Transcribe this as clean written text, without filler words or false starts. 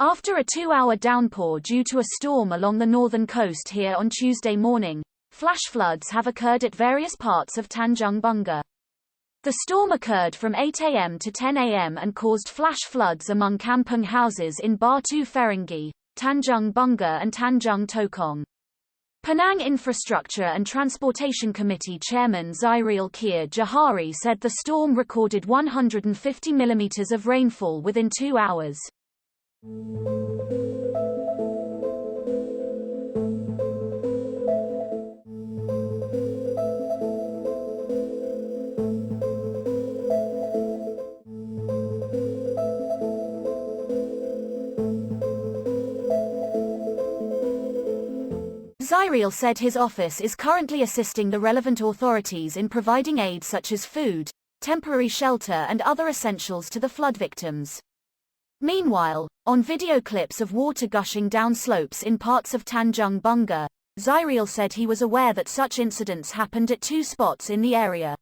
After a 2-hour downpour due to a storm along the northern coast here on Tuesday morning, flash floods have occurred at various parts of Tanjung Bungah. The storm occurred from 8 a.m. to 10 a.m. and caused flash floods among kampung houses in Batu Ferringhi, Tanjung Bungah and Tanjung Tokong. Penang Infrastructure and Transportation Committee Chairman Zairil Khir Johari said the storm recorded 150 mm of rainfall within 2 hours. Zairil said his office is currently assisting the relevant authorities in providing aid such as food, temporary shelter and other essentials to the flood victims. Meanwhile, on video clips of water gushing down slopes in parts of Tanjung Bungah, Zairil said he was aware that such incidents happened at 2 spots in the area.